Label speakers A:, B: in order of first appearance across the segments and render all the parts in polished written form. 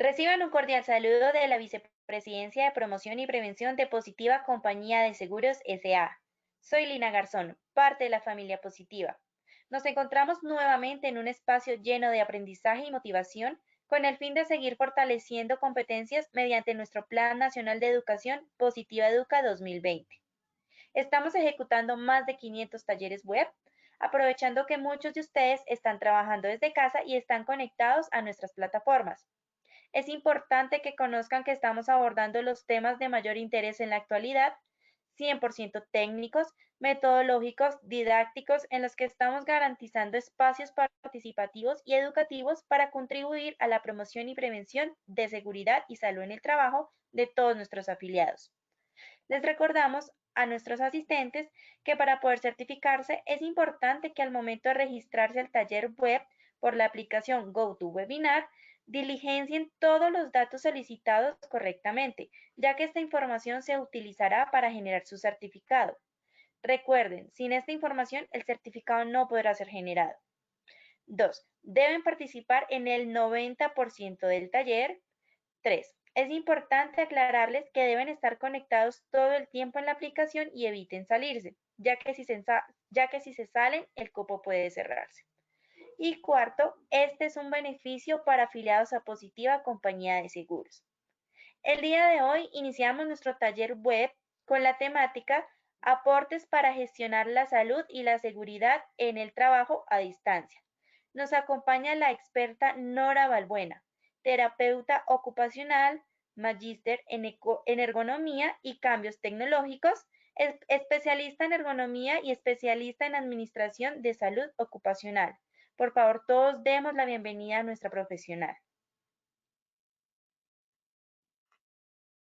A: Reciban un cordial saludo de la Vicepresidencia de Promoción y Prevención de Positiva Compañía de Seguros S.A. Soy Lina Garzón, parte de la familia Positiva. Nos encontramos nuevamente en un espacio lleno de aprendizaje y motivación con el fin de seguir fortaleciendo competencias mediante nuestro Plan Nacional de Educación Positiva Educa 2020. Estamos ejecutando más de 500 talleres web, aprovechando que muchos de ustedes están trabajando desde casa y están conectados a nuestras plataformas. Es importante que conozcan que estamos abordando los temas de mayor interés en la actualidad, 100% técnicos, metodológicos, didácticos, en los que estamos garantizando espacios participativos y educativos para contribuir a la promoción y prevención de seguridad y salud en el trabajo de todos nuestros afiliados. Les recordamos a nuestros asistentes que para poder certificarse es importante que al momento de registrarse al taller web por la aplicación GoToWebinar, diligencien todos los datos solicitados correctamente, ya que esta información se utilizará para generar su certificado. Recuerden, sin esta información el certificado no podrá ser generado. 2. Deben participar en el 90% del taller. 3. Es importante aclararles que deben estar conectados todo el tiempo en la aplicación y eviten salirse, ya que si se salen, el cupo puede cerrarse. Y cuarto, este es un beneficio para afiliados a Positiva Compañía de Seguros. El día de hoy iniciamos nuestro taller web con la temática Aportes para gestionar la salud y la seguridad en el trabajo a distancia. Nos acompaña la experta Nora Balbuena, terapeuta ocupacional, magíster en ergonomía y cambios tecnológicos, especialista en ergonomía y especialista en administración de salud ocupacional. Por favor, todos demos la bienvenida a nuestra profesional.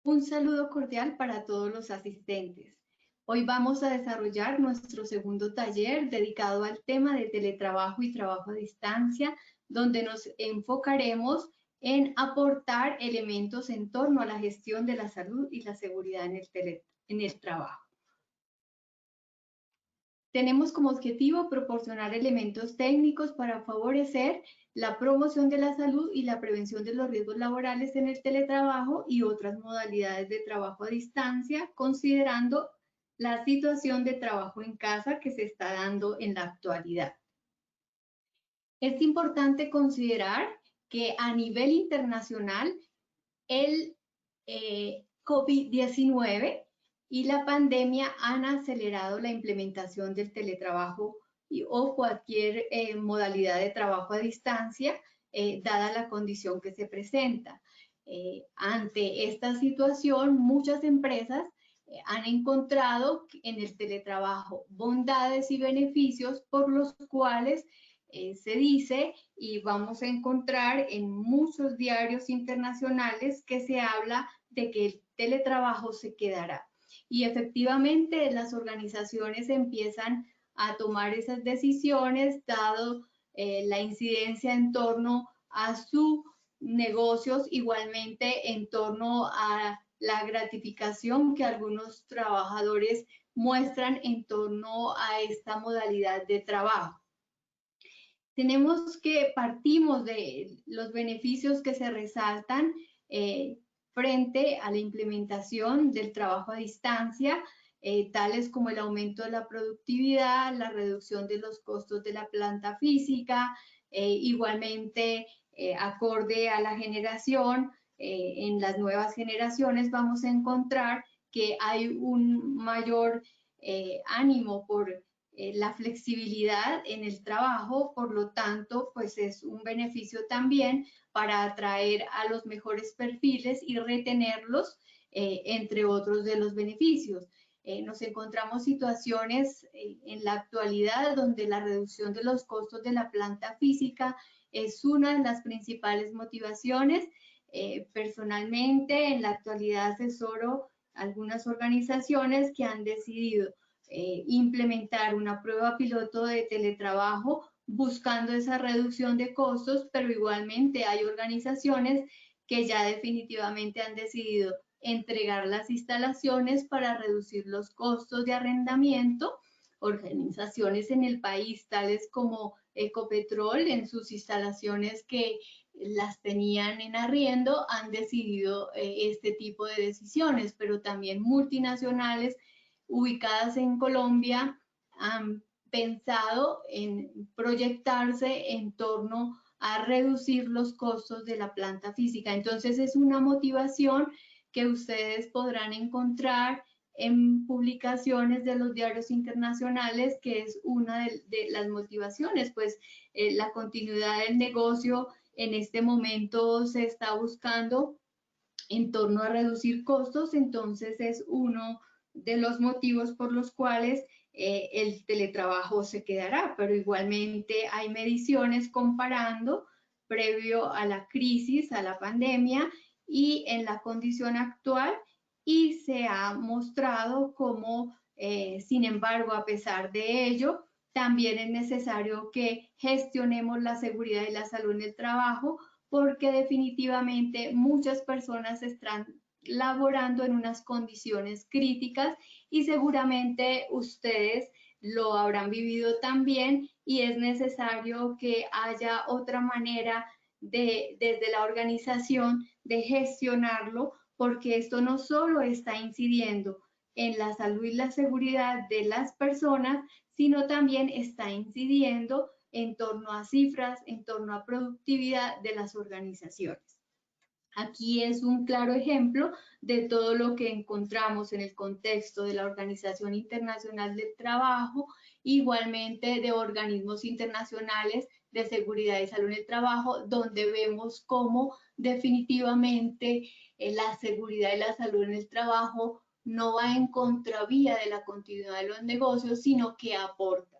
B: Un saludo cordial para todos los asistentes. Hoy vamos a desarrollar nuestro segundo taller dedicado al tema de teletrabajo y trabajo a distancia, donde nos enfocaremos en aportar elementos en torno a la gestión de la salud y la seguridad en el trabajo. Tenemos como objetivo proporcionar elementos técnicos para favorecer la promoción de la salud y la prevención de los riesgos laborales en el teletrabajo y otras modalidades de trabajo a distancia, considerando la situación de trabajo en casa que se está dando en la actualidad. Es importante considerar que a nivel internacional el COVID-19 y la pandemia han acelerado la implementación del teletrabajo o cualquier modalidad de trabajo a distancia, dada la condición que se presenta. Ante esta situación, muchas empresas han encontrado en el teletrabajo bondades y beneficios por los cuales se dice y vamos a encontrar en muchos diarios internacionales que se habla de que el teletrabajo se quedará. Y efectivamente las organizaciones empiezan a tomar esas decisiones dado la incidencia en torno a sus negocios, igualmente en torno a la gratificación que algunos trabajadores muestran en torno a esta modalidad de trabajo. Tenemos que partimos de los beneficios que se resaltan frente a la implementación del trabajo a distancia. tales como el aumento de la productividad, la reducción de los costos de la planta física, igualmente acorde a la generación, en las nuevas generaciones vamos a encontrar que hay un mayor ánimo por la flexibilidad en el trabajo, por lo tanto, pues es un beneficio también para atraer a los mejores perfiles y retenerlos, entre otros de los beneficios. Nos encontramos situaciones en la actualidad donde la reducción de los costos de la planta física es una de las principales motivaciones. Personalmente, en la actualidad asesoro algunas organizaciones que han decidido implementar una prueba piloto de teletrabajo buscando esa reducción de costos, pero igualmente hay organizaciones que ya definitivamente han decidido entregar las instalaciones para reducir los costos de arrendamiento. Organizaciones en el país, tales como Ecopetrol, en sus instalaciones que las tenían en arriendo, han decidido este tipo de decisiones, pero también multinacionales ubicadas en Colombia han pensado en proyectarse en torno a reducir los costos de la planta física. Entonces es una motivación que ustedes podrán encontrar en publicaciones de los diarios internacionales, que es una de las motivaciones, pues la continuidad del negocio en este momento se está buscando en torno a reducir costos, entonces es uno de los motivos por los cuales el teletrabajo se quedará, pero igualmente hay mediciones comparando previo a la crisis, a la pandemia y en la condición actual, y se ha mostrado como, sin embargo, a pesar de ello, también es necesario que gestionemos la seguridad y la salud en el trabajo, porque definitivamente muchas personas están laborando en unas condiciones críticas y seguramente ustedes lo habrán vivido también, y es necesario que haya otra manera desde la organización de gestionarlo, porque esto no solo está incidiendo en la salud y la seguridad de las personas, sino también está incidiendo en torno a cifras, en torno a productividad de las organizaciones. Aquí es un claro ejemplo de todo lo que encontramos en el contexto de la Organización Internacional del Trabajo, igualmente de organismos internacionales de seguridad y salud en el trabajo, donde vemos cómo definitivamente la seguridad y la salud en el trabajo no va en contravía de la continuidad de los negocios, sino que aporta.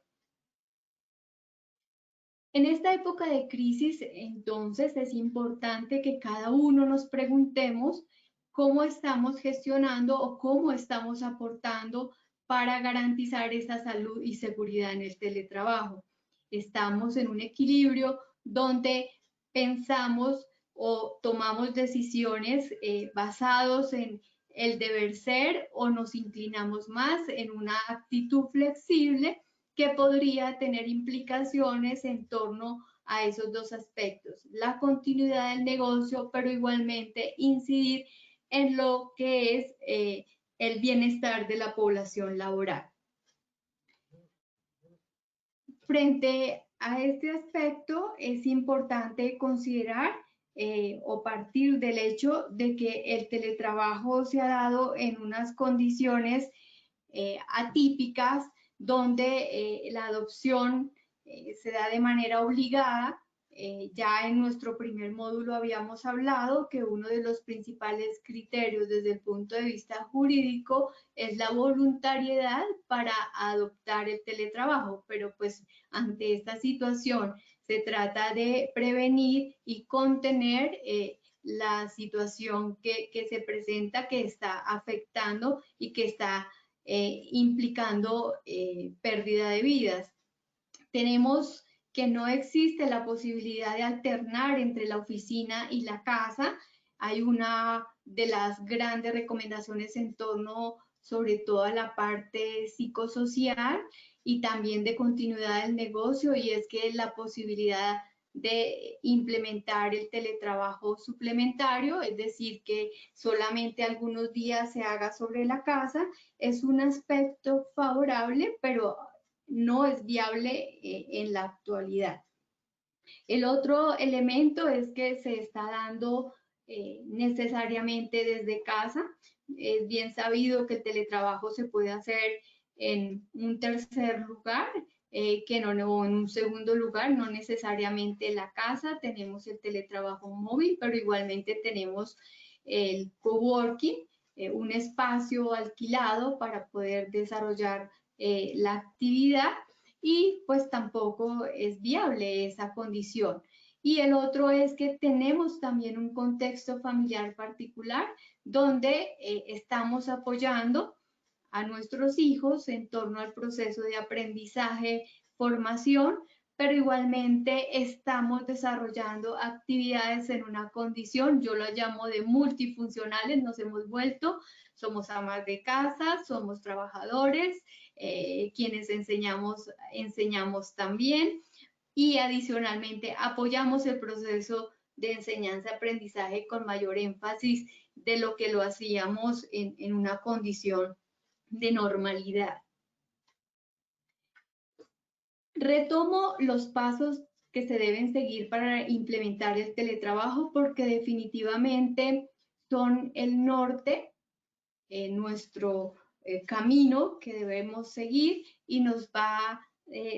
B: En esta época de crisis, entonces, es importante que cada uno nos preguntemos cómo estamos gestionando o cómo estamos aportando para garantizar esa salud y seguridad en el teletrabajo. Estamos en un equilibrio donde pensamos o tomamos decisiones basados en el deber ser, o nos inclinamos más en una actitud flexible que podría tener implicaciones en torno a esos dos aspectos, la continuidad del negocio, pero igualmente incidir en lo que es el bienestar de la población laboral. Frente a este aspecto, es importante considerar o partir del hecho de que el teletrabajo se ha dado en unas condiciones atípicas, donde la adopción se da de manera obligada. Ya en nuestro primer módulo habíamos hablado que uno de los principales criterios desde el punto de vista jurídico es la voluntariedad para adoptar el teletrabajo, pero pues ante esta situación se trata de prevenir y contener la situación que se presenta, que está afectando y que está implicando pérdida de vidas. Tenemos que no existe la posibilidad de alternar entre la oficina y la casa. Hay una de las grandes recomendaciones en torno sobre todo a la parte psicosocial y también de continuidad del negocio, y es que la posibilidad de implementar el teletrabajo suplementario, es decir, que solamente algunos días se haga sobre la casa, es un aspecto favorable, pero no es viable en la actualidad. El otro elemento es que se está dando necesariamente desde casa. Es bien sabido que el teletrabajo se puede hacer en un tercer lugar, que no, o en un segundo lugar, no necesariamente la casa. Tenemos el teletrabajo móvil, pero igualmente tenemos el coworking, un espacio alquilado para poder desarrollar la actividad, y pues tampoco es viable esa condición. Y el otro es que tenemos también un contexto familiar particular donde estamos apoyando a nuestros hijos en torno al proceso de aprendizaje, formación, pero igualmente estamos desarrollando actividades en una condición, yo lo llamo de multifuncionales, nos hemos vuelto, somos amas de casa, somos trabajadores, quienes enseñamos también, y adicionalmente apoyamos el proceso de enseñanza-aprendizaje con mayor énfasis de lo que lo hacíamos en una condición de normalidad. Retomo los pasos que se deben seguir para implementar el teletrabajo porque definitivamente son el norte, nuestro camino que debemos seguir, y nos va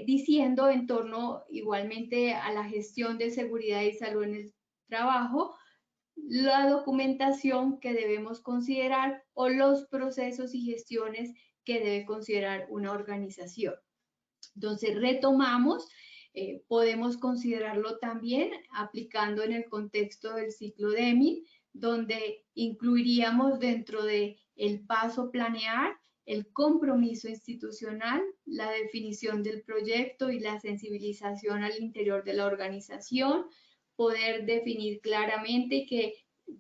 B: diciendo en torno igualmente a la gestión de seguridad y salud en el trabajo, la documentación que debemos considerar o los procesos y gestiones que debe considerar una organización. Entonces, retomamos, podemos considerarlo también aplicando en el contexto del ciclo Deming, donde incluiríamos dentro de el paso planear, el compromiso institucional, la definición del proyecto y la sensibilización al interior de la organización, poder definir claramente y que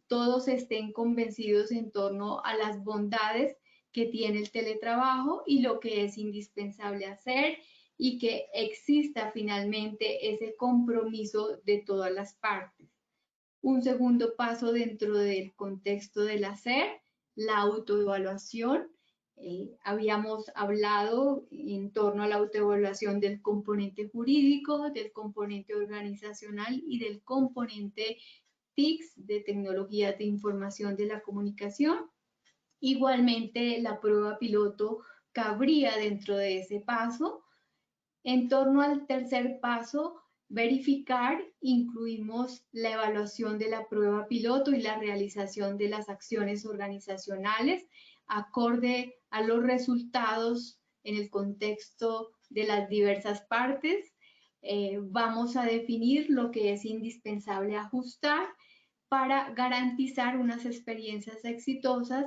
B: todos estén convencidos en torno a las bondades que tiene el teletrabajo y lo que es indispensable hacer, y que exista finalmente ese compromiso de todas las partes. Un segundo paso dentro del contexto del hacer, la autoevaluación. Habíamos hablado en torno a la autoevaluación del componente jurídico, del componente organizacional y del componente TICS, de tecnologías de información de la comunicación. Igualmente, la prueba piloto cabría dentro de ese paso. En torno al tercer paso, verificar, incluimos la evaluación de la prueba piloto y la realización de las acciones organizacionales acorde a los resultados en el contexto de las diversas partes. Vamos a definir lo que es indispensable ajustar para garantizar unas experiencias exitosas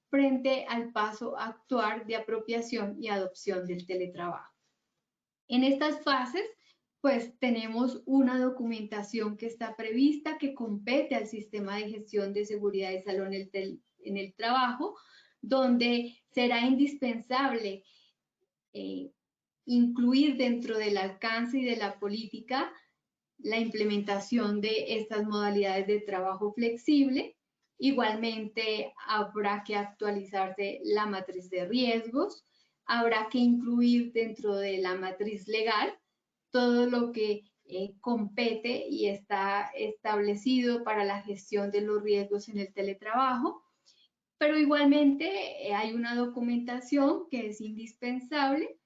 B: frente al paso a actuar de apropiación y adopción del teletrabajo. En estas fases, pues tenemos una documentación que está prevista, que compete al sistema de gestión de seguridad y salud en el trabajo, donde será indispensable incluir dentro del alcance y de la política la implementación de estas modalidades de trabajo flexible. Igualmente, habrá que actualizarse la matriz de riesgos, habrá que incluir dentro de la matriz legal todo lo que compete y está establecido para la gestión de los riesgos en el teletrabajo, pero igualmente hay una documentación que es indispensable,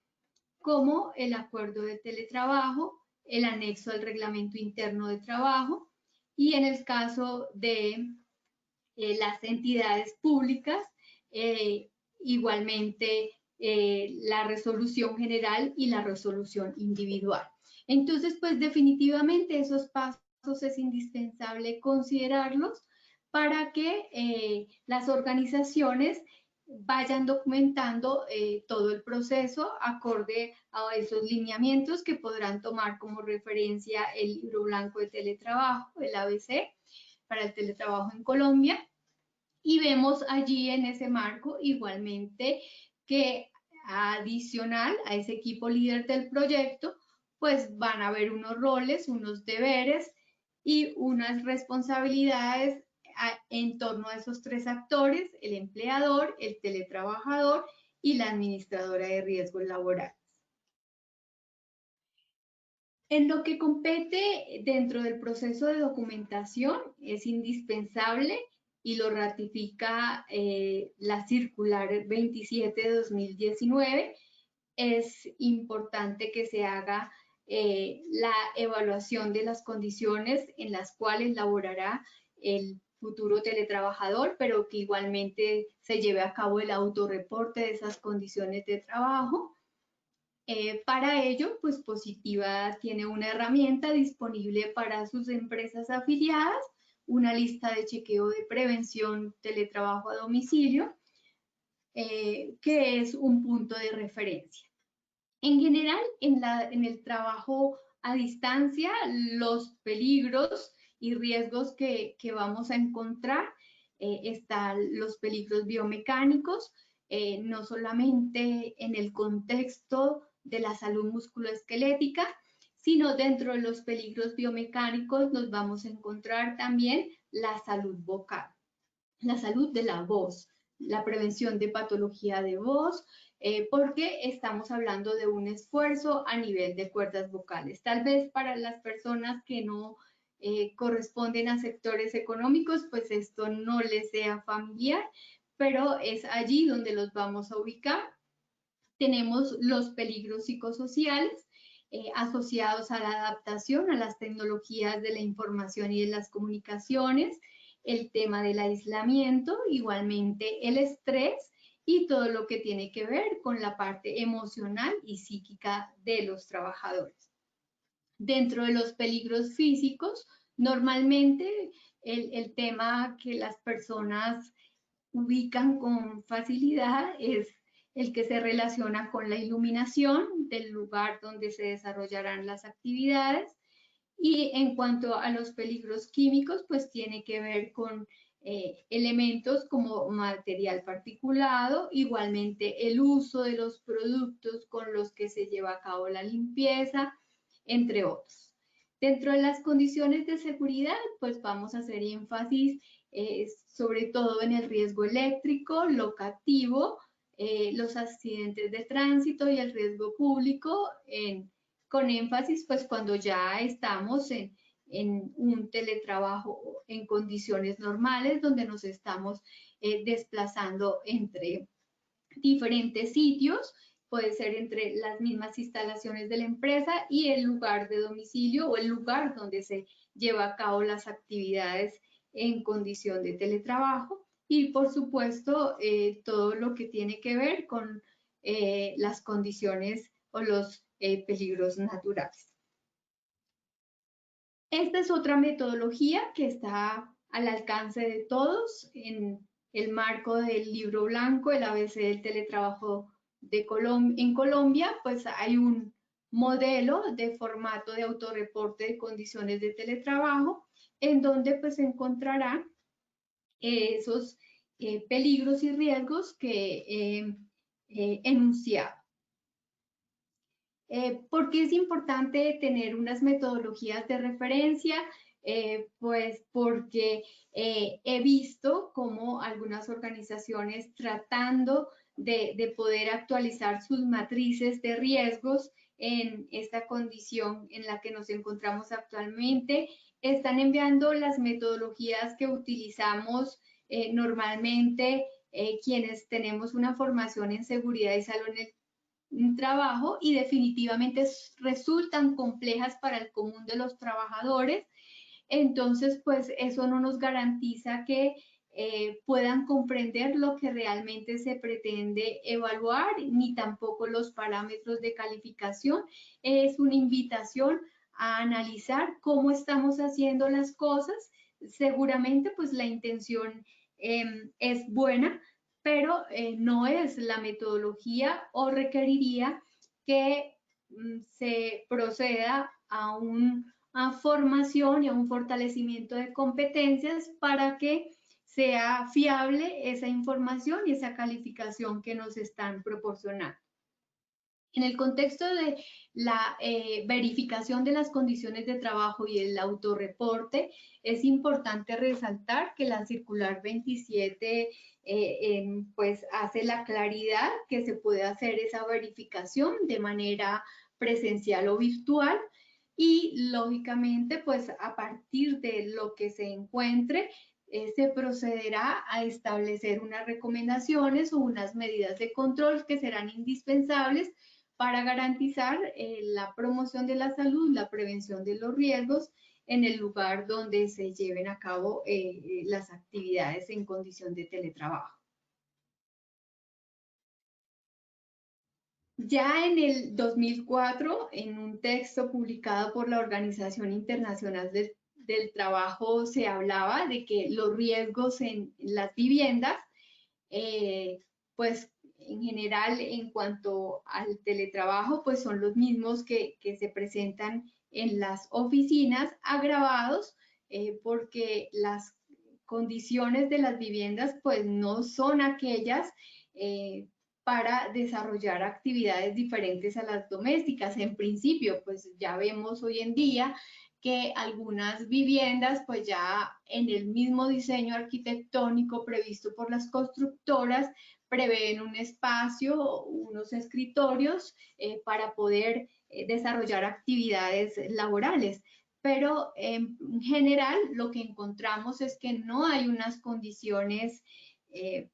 B: como el acuerdo de teletrabajo, el anexo al reglamento interno de trabajo, y en el caso de las entidades públicas, igualmente la resolución general y la resolución individual. Entonces, pues definitivamente esos pasos es indispensable considerarlos para que las organizaciones vayan documentando todo el proceso acorde a esos lineamientos que podrán tomar como referencia el Libro Blanco de Teletrabajo, el ABC, para el teletrabajo en Colombia. Y vemos allí en ese marco igualmente que adicional a ese equipo líder del proyecto, pues van a haber unos roles, unos deberes y unas responsabilidades en torno a esos tres actores: el empleador, el teletrabajador y la administradora de riesgos laborales. En lo que compete dentro del proceso de documentación, es indispensable, y lo ratifica la circular 27 de 2019, es importante que se haga la evaluación de las condiciones en las cuales laborará el futuro teletrabajador, pero que igualmente se lleve a cabo el autorreporte de esas condiciones de trabajo. Para ello, pues Positiva tiene una herramienta disponible para sus empresas afiliadas, una lista de chequeo de prevención teletrabajo a domicilio, que es un punto de referencia. En general, en el trabajo a distancia, los peligros y riesgos que vamos a encontrar, están los peligros biomecánicos, no solamente en el contexto de la salud musculoesquelética, sino dentro de los peligros biomecánicos nos vamos a encontrar también la salud vocal, la salud de la voz, la prevención de patología de voz, porque estamos hablando de un esfuerzo a nivel de cuerdas vocales. Tal vez para las personas que no corresponden a sectores económicos, pues esto no les sea familiar, pero es allí donde los vamos a ubicar. Tenemos los peligros psicosociales asociados a la adaptación a las tecnologías de la información y de las comunicaciones, el tema del aislamiento, igualmente el estrés y todo lo que tiene que ver con la parte emocional y psíquica de los trabajadores. Dentro de los peligros físicos, normalmente el tema que las personas ubican con facilidad es el que se relaciona con la iluminación del lugar donde se desarrollarán las actividades. Y en cuanto a los peligros químicos, pues tiene que ver con elementos como material particulado, igualmente el uso de los productos con los que se lleva a cabo la limpieza, entre otros. Dentro de las condiciones de seguridad, pues vamos a hacer énfasis sobre todo en el riesgo eléctrico, locativo, los accidentes de tránsito y el riesgo público, con énfasis pues cuando ya estamos en un teletrabajo en condiciones normales, donde nos estamos desplazando entre diferentes sitios, puede ser entre las mismas instalaciones de la empresa y el lugar de domicilio o el lugar donde se lleva a cabo las actividades en condición de teletrabajo, y por supuesto todo lo que tiene que ver con las condiciones o los peligros naturales. Esta es otra metodología que está al alcance de todos en el marco del libro blanco, el ABC del teletrabajo en Colombia. Pues hay un modelo de formato de autorreporte de condiciones de teletrabajo, en donde pues encontrarán esos peligros y riesgos que he enunciado. ¿Por qué es importante tener unas metodologías de referencia? Pues porque he visto cómo algunas organizaciones, tratando de poder actualizar sus matrices de riesgos en esta condición en la que nos encontramos actualmente, están enviando las metodologías que utilizamos normalmente quienes tenemos una formación en seguridad y salud en el trabajo, y definitivamente resultan complejas para el común de los trabajadores. Entonces, pues eso no nos garantiza que puedan comprender lo que realmente se pretende evaluar, ni tampoco los parámetros de calificación. Es una invitación a analizar cómo estamos haciendo las cosas. Seguramente, pues la intención es buena, pero no es la metodología, o requeriría que se proceda a una formación y a un fortalecimiento de competencias para que sea fiable esa información y esa calificación que nos están proporcionando. En el contexto de la verificación de las condiciones de trabajo y el autorreporte, es importante resaltar que la circular 27 pues hace la claridad que se puede hacer esa verificación de manera presencial o virtual y lógicamente pues a partir de lo que se encuentre se procederá a establecer unas recomendaciones o unas medidas de control que serán indispensables para garantizar la promoción de la salud, la prevención de los riesgos en el lugar donde se lleven a cabo las actividades en condición de teletrabajo. Ya en el 2004, en un texto publicado por la Organización Internacional del Trabajo, se hablaba de que los riesgos en las viviendas, pues en general en cuanto al teletrabajo, pues son los mismos que se presentan en las oficinas, agravados porque las condiciones de las viviendas pues no son aquellas para desarrollar actividades diferentes a las domésticas. En principio, pues ya vemos hoy en día que algunas viviendas, pues ya en el mismo diseño arquitectónico previsto por las constructoras, prevén un espacio, unos escritorios para poder desarrollar actividades laborales. Pero en general lo que encontramos es que no hay unas condiciones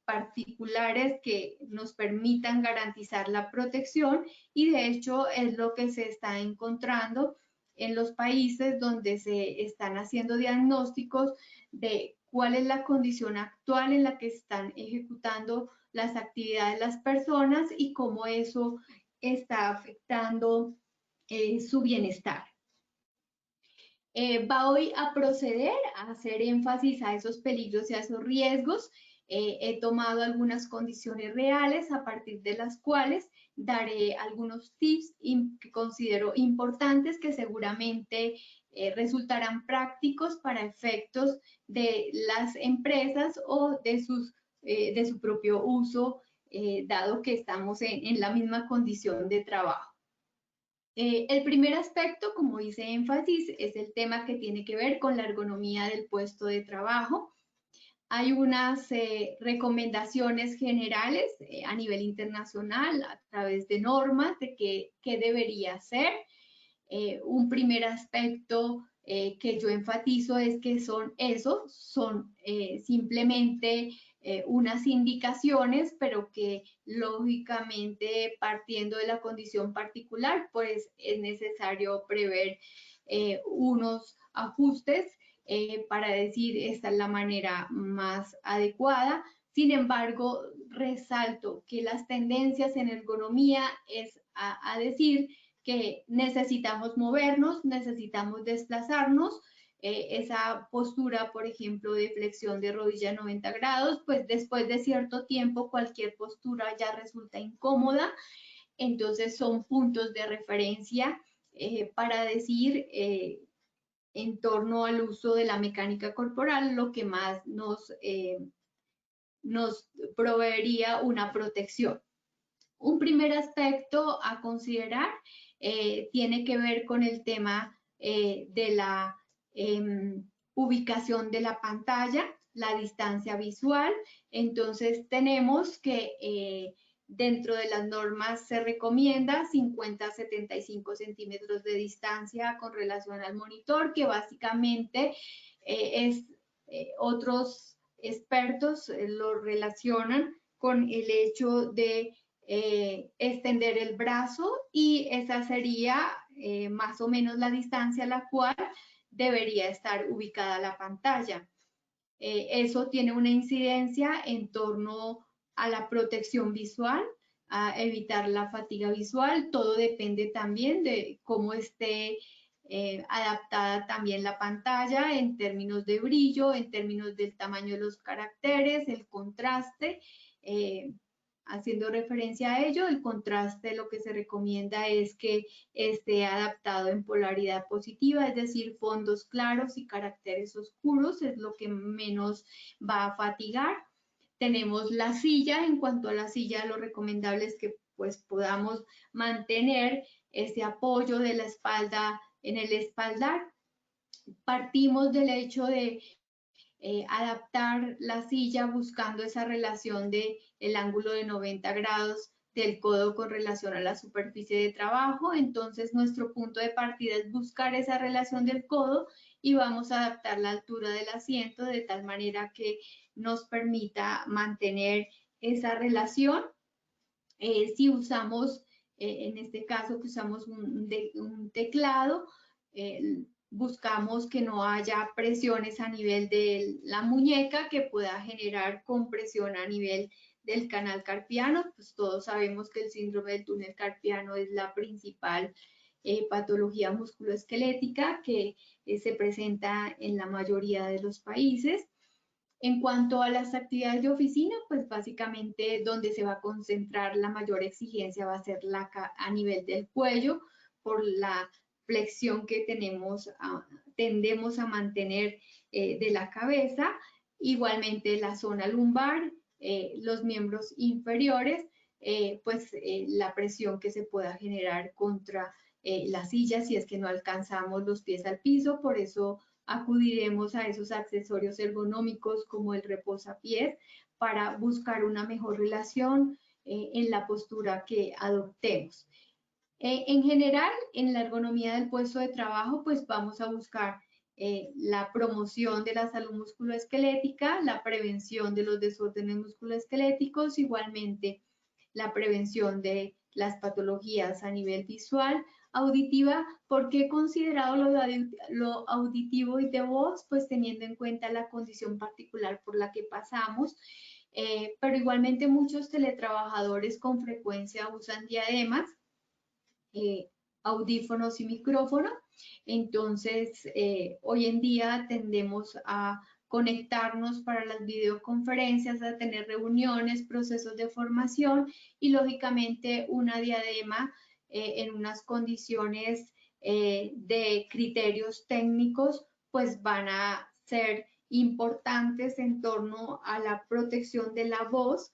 B: particulares que nos permitan garantizar la protección y de hecho es lo que se está encontrando en los países donde se están haciendo diagnósticos de cuál es la condición actual en la que están ejecutando las actividades las personas y cómo eso está afectando su bienestar. Voy a proceder a hacer énfasis a esos peligros y a esos riesgos. He tomado algunas condiciones reales a partir de las cuales daré algunos tips que considero importantes que seguramente resultarán prácticos para efectos de las empresas o de su propio uso, dado que estamos en la misma condición de trabajo. El primer aspecto, como hice énfasis, es el tema que tiene que ver con la ergonomía del puesto de trabajo. Hay unas recomendaciones generales a nivel internacional a través de normas de qué debería ser. Un primer aspecto que yo enfatizo es que son simplemente unas indicaciones, pero que lógicamente partiendo de la condición particular, pues es necesario prever unos ajustes para decir esta es la manera más adecuada. Sin embargo, resalto que las tendencias en ergonomía es a decir que necesitamos movernos, necesitamos desplazarnos. Esa postura, por ejemplo, de flexión de rodilla 90 grados, pues después de cierto tiempo cualquier postura ya resulta incómoda. Entonces son puntos de referencia para decir en torno al uso de la mecánica corporal, lo que más nos proveería una protección. Un primer aspecto a considerar tiene que ver con el tema de la ubicación de la pantalla, la distancia visual. Entonces tenemos que dentro de las normas se recomienda 50 a 75 centímetros de distancia con relación al monitor, que básicamente otros expertos lo relacionan con el hecho de extender el brazo y esa sería más o menos la distancia a la cual debería estar ubicada la pantalla. Eso tiene una incidencia en torno a la protección visual, a evitar la fatiga visual. Todo depende también de cómo esté adaptada también la pantalla en términos de brillo, en términos del tamaño de los caracteres, el contraste. Haciendo referencia a ello, el contraste lo que se recomienda es que esté adaptado en polaridad positiva, es decir, fondos claros y caracteres oscuros, es lo que menos va a fatigar. Tenemos la silla, en cuanto a la silla, lo recomendable es que pues podamos mantener ese apoyo de la espalda en el espaldar. Partimos del hecho de adaptar la silla buscando esa relación de el ángulo de 90 grados del codo con relación a la superficie de trabajo. Entonces nuestro punto de partida es buscar esa relación del codo y vamos a adaptar la altura del asiento de tal manera que nos permita mantener esa relación. Si usamos, en este caso que usamos un teclado, buscamos que no haya presiones a nivel de la muñeca que pueda generar compresión a nivel del canal carpiano. Pues todos sabemos que el síndrome del túnel carpiano es la principal patología musculoesquelética que se presenta en la mayoría de los países. En cuanto a las actividades de oficina, pues básicamente donde se va a concentrar la mayor exigencia va a ser a nivel del cuello por la flexión que tendemos a mantener de la cabeza. Igualmente la zona lumbar, los miembros inferiores, la presión que se pueda generar contra la silla si es que no alcanzamos los pies al piso. Por eso acudiremos a esos accesorios ergonómicos como el reposapiés para buscar una mejor relación en la postura que adoptemos. En general, en la ergonomía del puesto de trabajo, pues vamos a buscar la promoción de la salud musculoesquelética, la prevención de los desórdenes musculoesqueléticos, igualmente la prevención de las patologías a nivel visual, auditiva. ¿Por qué he considerado lo auditivo y de voz? Pues teniendo en cuenta la condición particular por la que pasamos, pero igualmente muchos teletrabajadores con frecuencia usan diademas, audífonos y micrófono. Entonces, hoy en día tendemos a conectarnos para las videoconferencias, a tener reuniones, procesos de formación y lógicamente una diadema en unas condiciones de criterios técnicos, pues van a ser importantes en torno a la protección de la voz.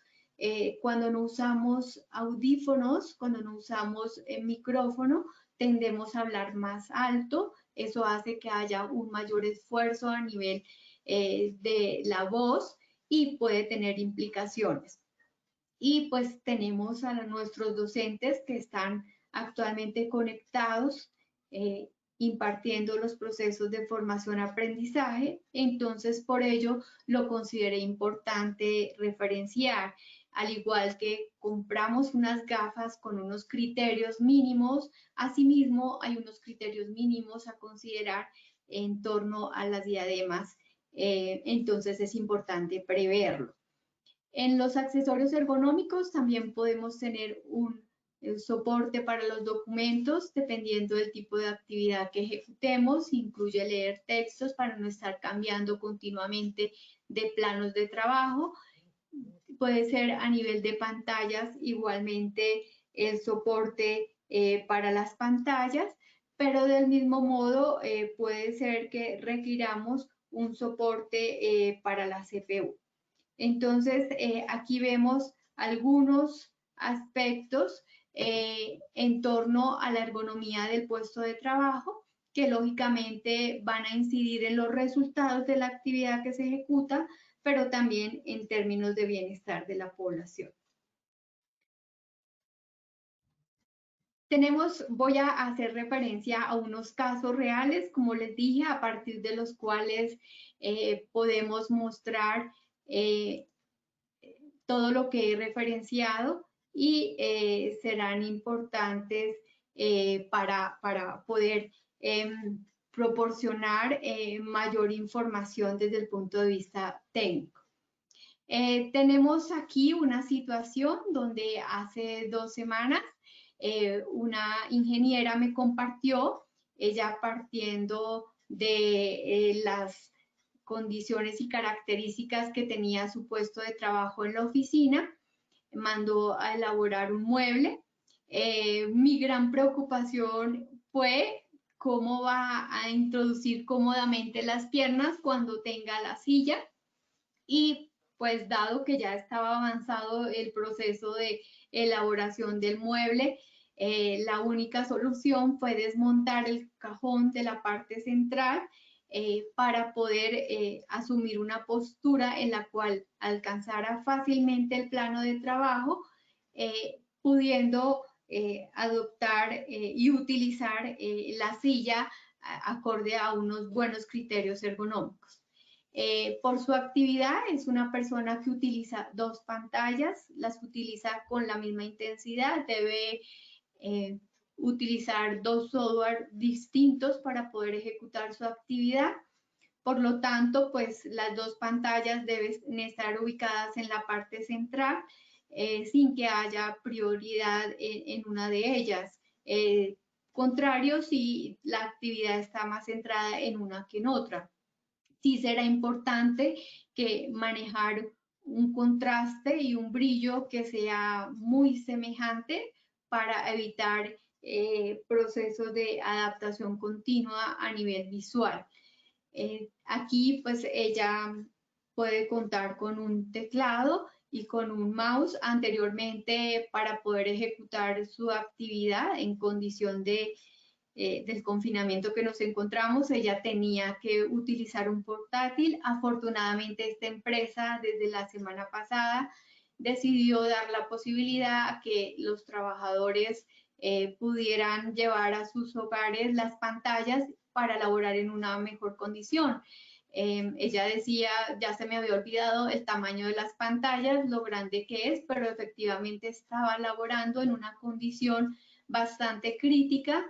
B: Cuando no usamos audífonos, cuando no usamos micrófono, tendemos a hablar más alto. Eso hace que haya un mayor esfuerzo a nivel de la voz y puede tener implicaciones. Y pues tenemos a nuestros docentes que están actualmente conectados, impartiendo los procesos de formación-aprendizaje. Entonces, por ello, lo consideré importante referenciar. Al igual que compramos unas gafas con unos criterios mínimos, asimismo hay unos criterios mínimos a considerar en torno a las diademas. Entonces, es importante preverlo. En los accesorios ergonómicos también podemos tener un soporte para los documentos, dependiendo del tipo de actividad que ejecutemos. Incluye leer textos para no estar cambiando continuamente de planos de trabajo. Puede ser a nivel de pantallas, igualmente el soporte para las pantallas, pero del mismo modo puede ser que requiramos un soporte para la CPU. Entonces, aquí vemos algunos aspectos en torno a la ergonomía del puesto de trabajo que lógicamente van a incidir en los resultados de la actividad que se ejecuta, pero también en términos de bienestar de la población. Voy a hacer referencia a unos casos reales, como les dije, a partir de los cuales podemos mostrar todo lo que he referenciado y serán importantes para poder proporcionar mayor información desde el punto de vista técnico. Tenemos aquí una situación donde hace 2 semanas una ingeniera me compartió, ella partiendo de las condiciones y características que tenía su puesto de trabajo en la oficina, mandó a elaborar un mueble. Mi gran preocupación fue cómo va a introducir cómodamente las piernas cuando tenga la silla, y pues dado que ya estaba avanzado el proceso de elaboración del mueble, la única solución fue desmontar el cajón de la parte central para poder asumir una postura en la cual alcanzara fácilmente el plano de trabajo, pudiendo adoptar y utilizar la silla acorde a unos buenos criterios ergonómicos. Por su actividad es una persona que utiliza dos pantallas, las utiliza con la misma intensidad, debe utilizar dos software distintos para poder ejecutar su actividad. Por lo tanto, pues las dos pantallas deben estar ubicadas en la parte central sin que haya prioridad en una de ellas. Contrario si la actividad está más centrada en una que en otra. Sí será importante que manejar un contraste y un brillo que sea muy semejante para evitar procesos de adaptación continua a nivel visual. Aquí pues ella puede contar con un teclado y con un mouse. Anteriormente, para poder ejecutar su actividad en condición del confinamiento que nos encontramos, ella tenía que utilizar un portátil. Afortunadamente, esta empresa desde la semana pasada decidió dar la posibilidad a que los trabajadores pudieran llevar a sus hogares las pantallas para laborar en una mejor condición. Ella decía, ya se me había olvidado el tamaño de las pantallas, lo grande que es, pero efectivamente estaba laborando en una condición bastante crítica,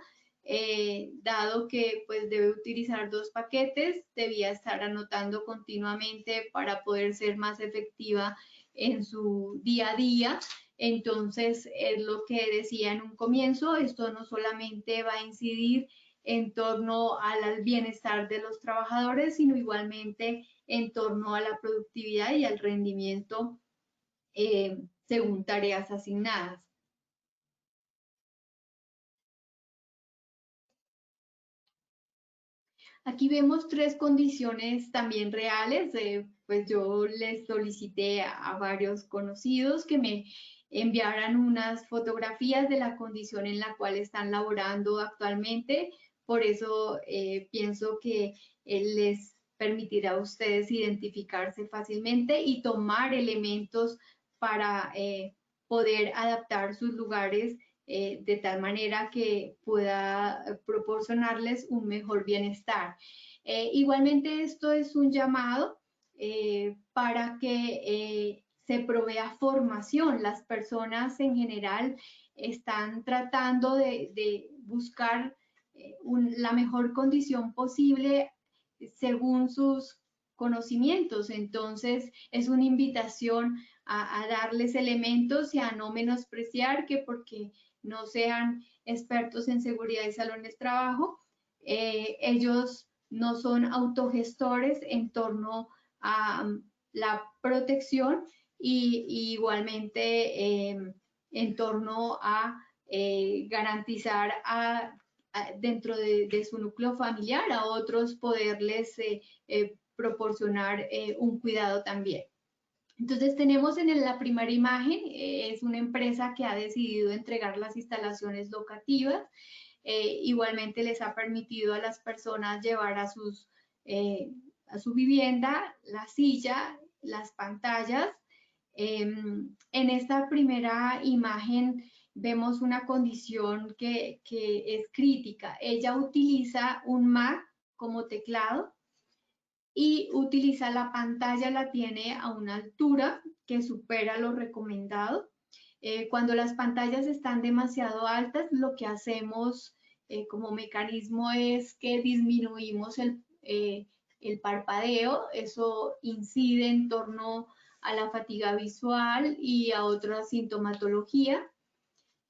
B: dado que pues debe utilizar dos paquetes, debía estar anotando continuamente para poder ser más efectiva en su día a día. Entonces, es lo que decía en un comienzo, esto no solamente va a incidir en torno al bienestar de los trabajadores, sino igualmente en torno a la productividad y al rendimiento según tareas asignadas. Aquí vemos tres condiciones también reales. Pues yo les solicité a varios conocidos que me enviaran unas fotografías de la condición en la cual están laborando actualmente. Por eso pienso que les permitirá a ustedes identificarse fácilmente y tomar elementos para poder adaptar sus lugares de tal manera que pueda proporcionarles un mejor bienestar. Igualmente esto es un llamado para que se provea formación. Las personas en general están tratando de buscar la mejor condición posible según sus conocimientos. Entonces, es una invitación a darles elementos y a no menospreciar que porque no sean expertos en seguridad y salones de trabajo, ellos no son autogestores en torno a la protección y igualmente en torno a garantizar dentro de su núcleo familiar a otros poderles proporcionar un cuidado también. Entonces tenemos en la primera imagen, es una empresa que ha decidido entregar las instalaciones locativas. Igualmente les ha permitido a las personas llevar a su vivienda la silla, las pantallas. En esta primera imagen vemos una condición que es crítica. Ella utiliza un Mac como teclado y utiliza la pantalla, la tiene a una altura que supera lo recomendado. Cuando las pantallas están demasiado altas, lo que hacemos como mecanismo es que disminuimos el parpadeo. Eso incide en torno a la fatiga visual y a otra sintomatología.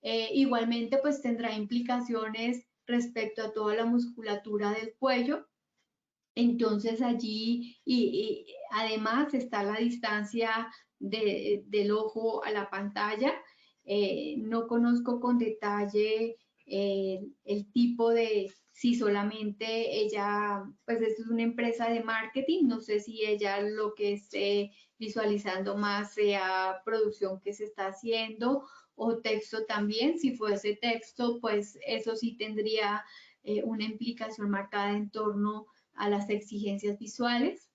B: Igualmente, pues tendrá implicaciones respecto a toda la musculatura del cuello. Entonces allí, y además está la distancia del ojo a la pantalla. No conozco con detalle el tipo de si solamente ella, pues esto es una empresa de marketing, no sé si ella lo que esté visualizando más sea producción que se está haciendo o texto también. Si fuese texto, pues eso sí tendría una implicación marcada en torno a las exigencias visuales.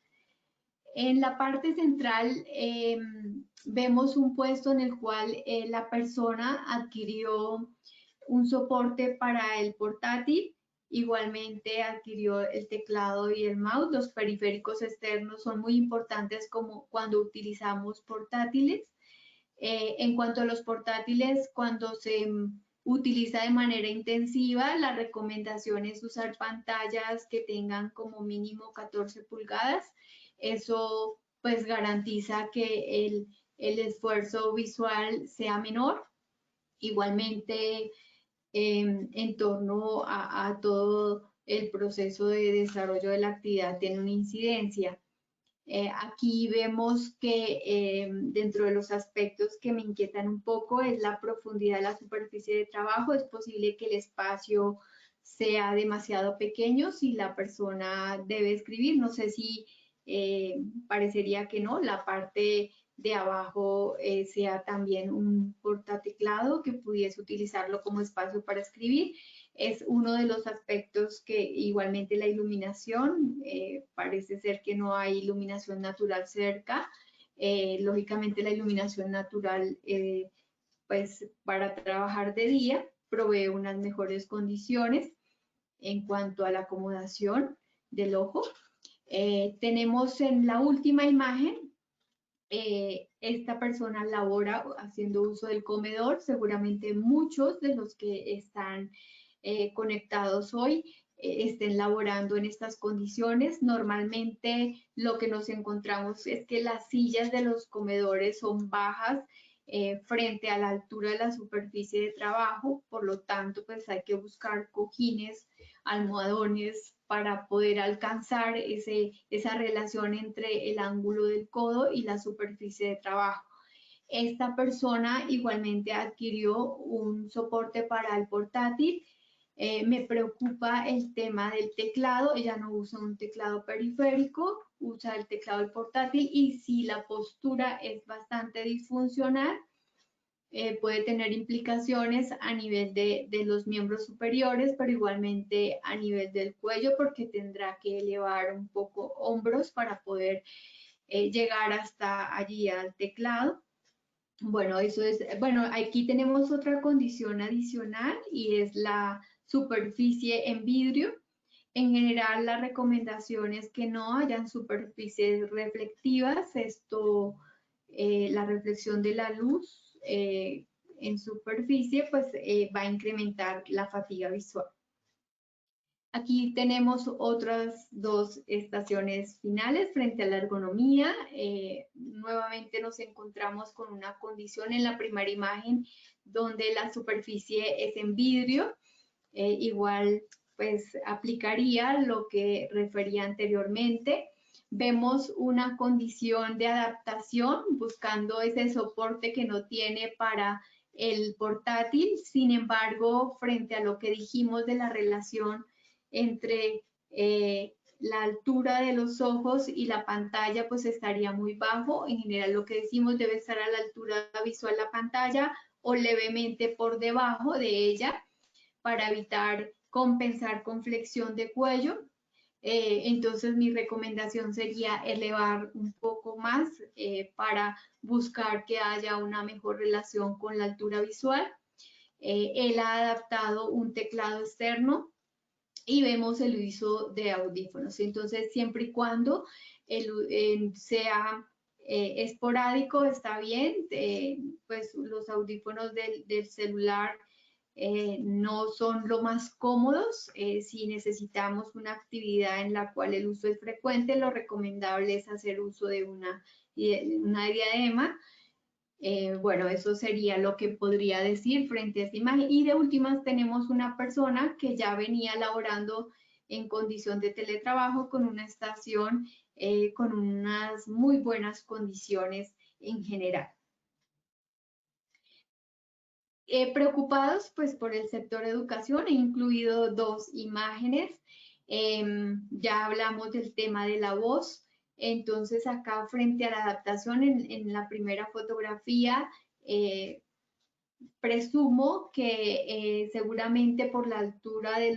B: En la parte central vemos un puesto en el cual la persona adquirió un soporte para el portátil, igualmente adquirió el teclado y el mouse. Los periféricos externos son muy importantes como cuando utilizamos portátiles. En cuanto a los portátiles, cuando se utiliza de manera intensiva, la recomendación es usar pantallas que tengan como mínimo 14 pulgadas. Eso pues garantiza que el esfuerzo visual sea menor. Igualmente, en torno a todo el proceso de desarrollo de la actividad tiene una incidencia. Aquí vemos que dentro de los aspectos que me inquietan un poco es la profundidad de la superficie de trabajo. Es posible que el espacio sea demasiado pequeño si la persona debe escribir. No sé si parecería que no. La parte de abajo sea también un portateclado que pudiese utilizarlo como espacio para escribir. Es uno de los aspectos que igualmente la iluminación, parece ser que no hay iluminación natural cerca. Lógicamente la iluminación natural, pues para trabajar de día, provee unas mejores condiciones en cuanto a la acomodación del ojo. Tenemos en la última imagen, esta persona labora haciendo uso del comedor. Seguramente muchos de los que están conectados hoy estén laborando en estas condiciones. Normalmente lo que nos encontramos es que las sillas de los comedores son bajas frente a la altura de la superficie de trabajo, por lo tanto pues hay que buscar cojines, almohadones para poder alcanzar esa relación entre el ángulo del codo y la superficie de trabajo. Esta persona igualmente adquirió un soporte para el portátil. Me preocupa el tema del teclado. Ella no usa un teclado periférico, usa el teclado del portátil, y si la postura es bastante disfuncional, puede tener implicaciones a nivel de los miembros superiores, pero igualmente a nivel del cuello, porque tendrá que elevar un poco hombros para poder llegar hasta allí al teclado. Bueno, eso es, bueno, aquí tenemos otra condición adicional y es la superficie en vidrio. En general, la recomendación es que no hayan superficies reflectivas. Esto, la reflexión de la luz en superficie, pues va a incrementar la fatiga visual. Aquí tenemos otras dos estaciones finales frente a la ergonomía. Nuevamente nos encontramos con una condición en la primera imagen donde la superficie es en vidrio. Igual pues aplicaría lo que refería anteriormente. Vemos una condición de adaptación buscando ese soporte que no tiene para el portátil. Sin embargo, frente a lo que dijimos de la relación entre la altura de los ojos y la pantalla, pues estaría muy bajo. En general lo que decimos debe estar a la altura visual de la pantalla o levemente por debajo de ella para evitar compensar con flexión de cuello. Entonces mi recomendación sería elevar un poco más para buscar que haya una mejor relación con la altura visual. Él ha adaptado un teclado externo y vemos el uso de audífonos. Entonces, siempre y cuando sea esporádico, está bien. Pues los audífonos del celular no son lo más cómodos. Si necesitamos una actividad en la cual el uso es frecuente, lo recomendable es hacer uso de una diadema. Bueno, eso sería lo que podría decir frente a esta imagen. Y de últimas tenemos una persona que ya venía laborando en condición de teletrabajo con una estación con unas muy buenas condiciones en general. Preocupados pues por el sector educación, he incluido dos imágenes. Ya hablamos del tema de la voz, entonces acá frente a la adaptación en la primera fotografía, presumo que seguramente por la altura de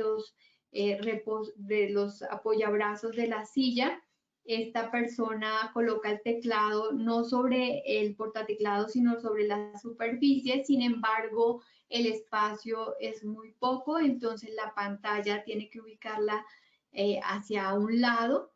B: los apoyabrazos de la silla, esta persona coloca el teclado no sobre el portateclado, sino sobre la superficie. Sin embargo, el espacio es muy poco, entonces la pantalla tiene que ubicarla hacia un lado.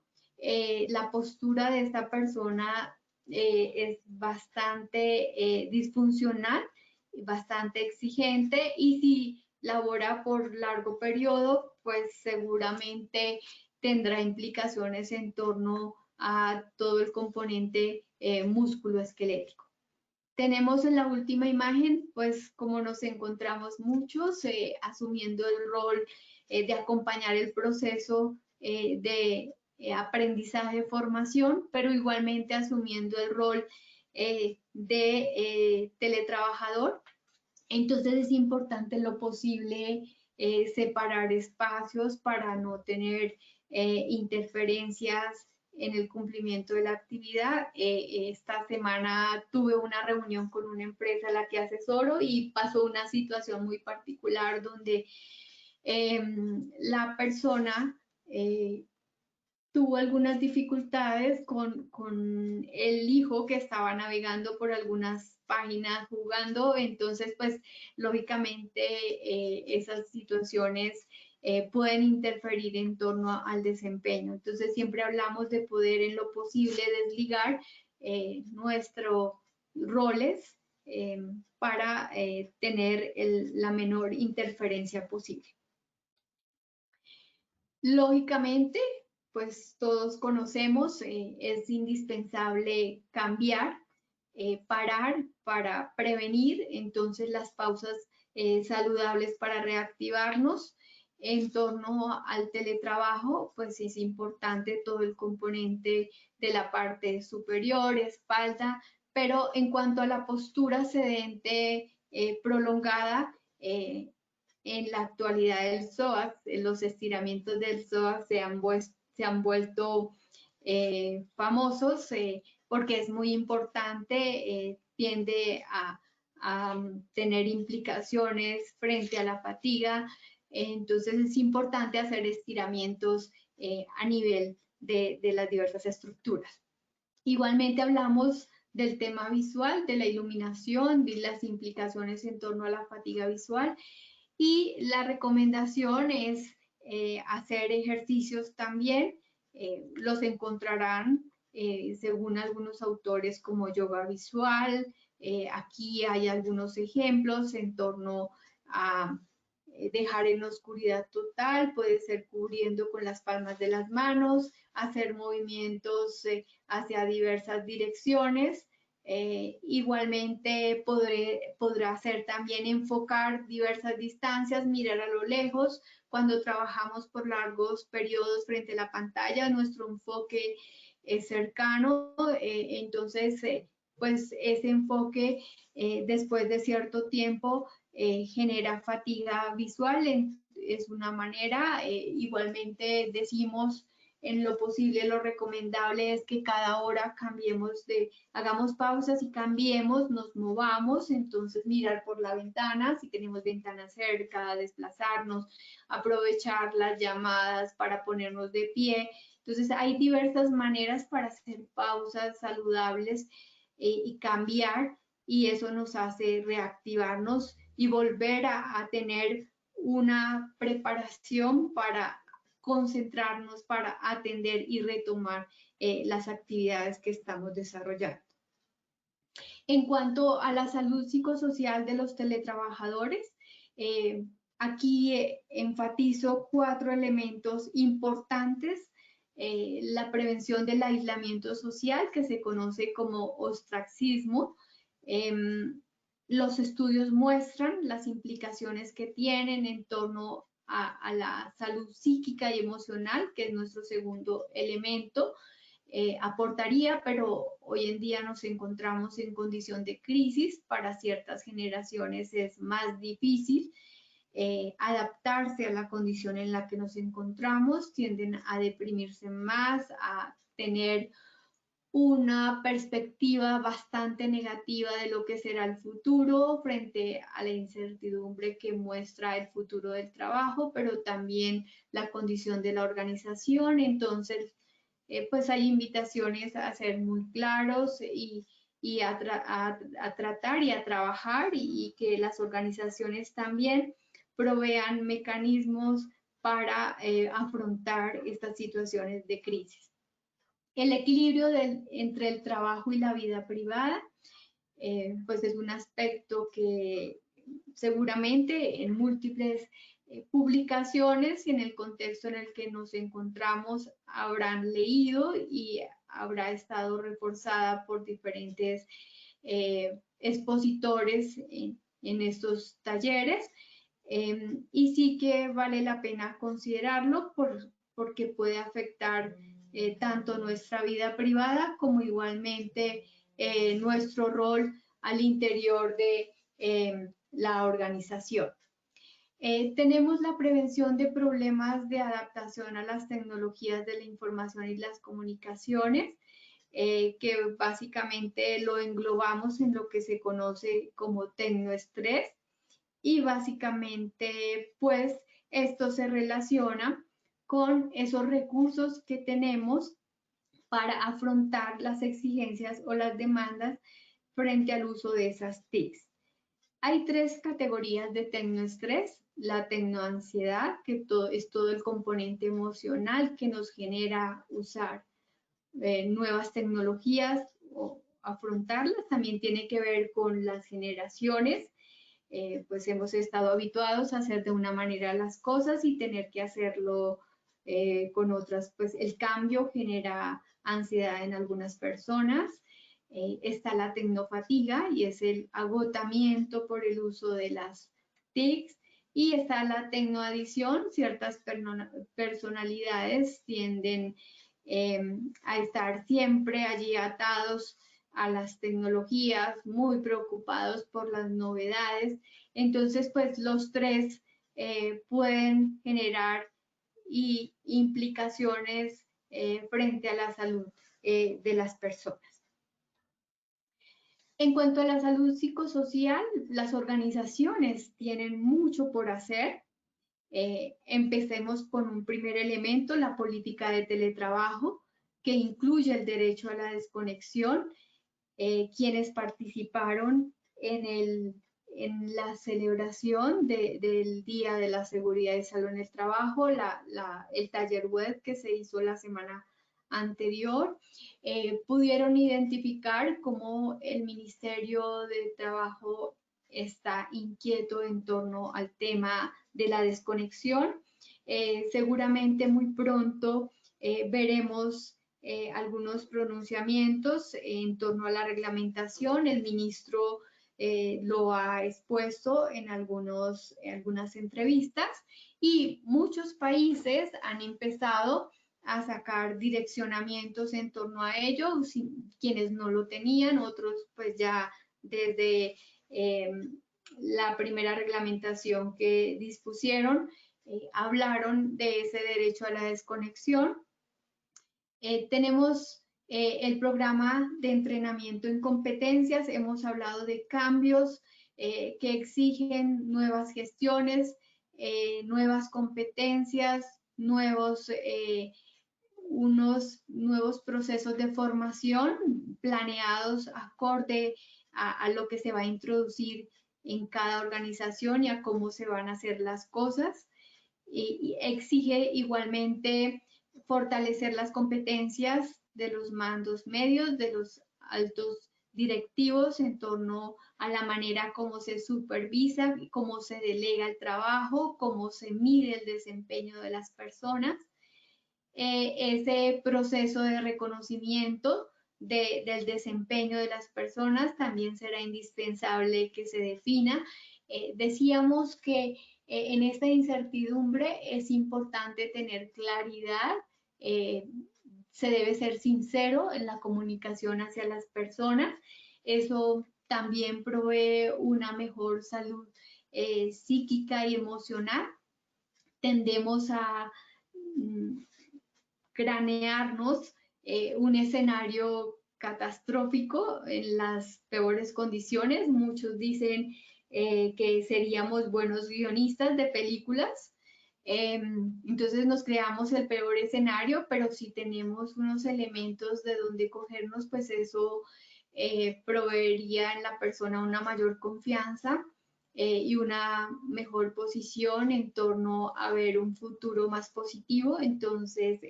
B: La postura de esta persona es bastante disfuncional, bastante exigente, y si labora por largo periodo, pues seguramente tendrá implicaciones en torno a todo el componente músculo-esquelético. Tenemos en la última imagen, pues como nos encontramos muchos, asumiendo el rol de acompañar el proceso de aprendizaje-formación, pero igualmente asumiendo el rol de teletrabajador. Entonces es importante en lo posible separar espacios para no tener interferencias en el cumplimiento de la actividad. Esta semana tuve una reunión con una empresa a la que asesoro y pasó una situación muy particular donde la persona tuvo algunas dificultades con el hijo que estaba navegando por algunas páginas jugando. Entonces pues lógicamente esas situaciones pueden interferir en torno al desempeño. Entonces siempre hablamos de poder en lo posible desligar nuestros roles para tener la menor interferencia posible. Lógicamente, pues todos conocemos, es indispensable cambiar, parar para prevenir. Entonces las pausas saludables para reactivarnos. En torno al teletrabajo, pues es importante todo el componente de la parte superior, espalda, pero en cuanto a la postura sedente prolongada, en la actualidad el psoas, los estiramientos del psoas se han vuelto famosos porque es muy importante, tiende a tener implicaciones frente a la fatiga. Entonces es importante hacer estiramientos a nivel de las diversas estructuras. Igualmente hablamos del tema visual, de la iluminación, de las implicaciones en torno a la fatiga visual. Y la recomendación es hacer ejercicios también. Los encontrarán según algunos autores como yoga visual. Aquí hay algunos ejemplos en torno a dejar en oscuridad total, puede ser cubriendo con las palmas de las manos, hacer movimientos hacia diversas direcciones. Igualmente podrá ser también enfocar diversas distancias, mirar a lo lejos. Cuando trabajamos por largos periodos frente a la pantalla, nuestro enfoque es cercano, entonces pues ese enfoque después de cierto tiempo genera fatiga visual. Es una manera. Igualmente decimos, en lo posible, lo recomendable es que cada hora hagamos pausas y cambiemos, nos movamos. Entonces mirar por la ventana, si tenemos ventana cerca, desplazarnos, aprovechar las llamadas para ponernos de pie. Entonces hay diversas maneras para hacer pausas saludables y cambiar, y eso nos hace reactivarnos y volver a tener una preparación para concentrarnos, para atender y retomar las actividades que estamos desarrollando. En cuanto a la salud psicosocial de los teletrabajadores, aquí enfatizo 4 elementos importantes. La prevención del aislamiento social, que se conoce como ostracismo. Los estudios muestran las implicaciones que tienen en torno a la salud psíquica y emocional, que es nuestro segundo elemento. aportaría, pero hoy en día nos encontramos en condición de crisis. Para ciertas generaciones es más difícil adaptarse a la condición en la que nos encontramos, tienden a deprimirse más, a tener una perspectiva bastante negativa de lo que será el futuro frente a la incertidumbre que muestra el futuro del trabajo, pero también la condición de la organización. Entonces, pues hay invitaciones a ser muy claros y a tratar y a trabajar y que las organizaciones también provean mecanismos para afrontar estas situaciones de crisis. El equilibrio entre el trabajo y la vida privada, pues es un aspecto que seguramente en múltiples publicaciones y en el contexto en el que nos encontramos habrán leído y habrá estado reforzada por diferentes expositores en estos talleres. Y sí que vale la pena considerarlo porque puede afectar tanto nuestra vida privada como igualmente nuestro rol al interior de la organización. Tenemos la prevención de problemas de adaptación a las tecnologías de la información y las comunicaciones, que básicamente lo englobamos en lo que se conoce como tecnoestrés. Y básicamente, pues, esto se relaciona con esos recursos que tenemos para afrontar las exigencias o las demandas frente al uso de esas TICs. Hay tres categorías de tecnoestrés: la tecnoansiedad, que es todo el componente emocional que nos genera usar nuevas tecnologías o afrontarlas. También tiene que ver con las generaciones. Pues hemos estado habituados a hacer de una manera las cosas y tener que hacerlo con otras, pues el cambio genera ansiedad en algunas personas. Está la tecnofatiga y es el agotamiento por el uso de las TICs. Y está la tecnoadicción. Ciertas personalidades tienden a estar siempre allí atados a las tecnologías, muy preocupados por las novedades. Entonces, pues los tres pueden generar implicaciones frente a la salud de las personas. En cuanto a la salud psicosocial, las organizaciones tienen mucho por hacer. Empecemos con un primer elemento, la política de teletrabajo, que incluye el derecho a la desconexión. Quienes participaron en la celebración del Día de la Seguridad y Salud en el Trabajo, el taller web que se hizo la semana anterior, pudieron identificar cómo el Ministerio de Trabajo está inquieto en torno al tema de la desconexión. Seguramente muy pronto veremos algunos pronunciamientos en torno a la reglamentación. El ministro lo ha expuesto en algunas entrevistas y muchos países han empezado a sacar direccionamientos en torno a ello, quienes no lo tenían, otros pues ya desde la primera reglamentación que dispusieron, hablaron de ese derecho a la desconexión. Tenemos el programa de entrenamiento en competencias. Hemos hablado de cambios que exigen nuevas gestiones, nuevas competencias, unos nuevos procesos de formación planeados acorde a lo que se va a introducir en cada organización y a cómo se van a hacer las cosas. Y exige igualmente fortalecer las competencias de los mandos medios, de los altos directivos en torno a la manera como se supervisa, cómo se delega el trabajo, cómo se mide el desempeño de las personas. Ese proceso de reconocimiento del desempeño de las personas también será indispensable que se defina. Decíamos que en esta incertidumbre es importante tener claridad Se debe ser sincero en la comunicación hacia las personas. Eso también provee una mejor salud psíquica y emocional. Tendemos a cranearnos un escenario catastrófico en las peores condiciones. Muchos dicen que seríamos buenos guionistas de películas. Entonces nos creamos el peor escenario, pero si tenemos unos elementos de donde cogernos, pues eso proveería en la persona una mayor confianza y una mejor posición en torno a ver un futuro más positivo. Entonces,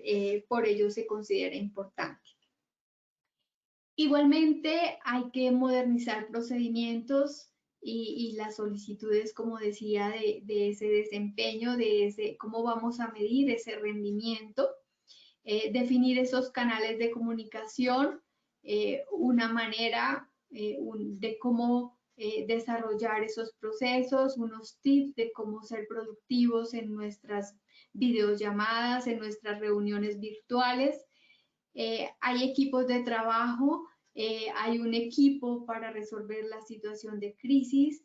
B: por ello se considera importante. Igualmente, hay que modernizar procedimientos y las solicitudes, como decía, de ese desempeño, de ese, cómo vamos a medir ese rendimiento, definir esos canales de comunicación, una manera de cómo desarrollar esos procesos, unos tips de cómo ser productivos en nuestras videollamadas, en nuestras reuniones virtuales. Hay equipos de trabajo, hay un equipo para resolver la situación de crisis,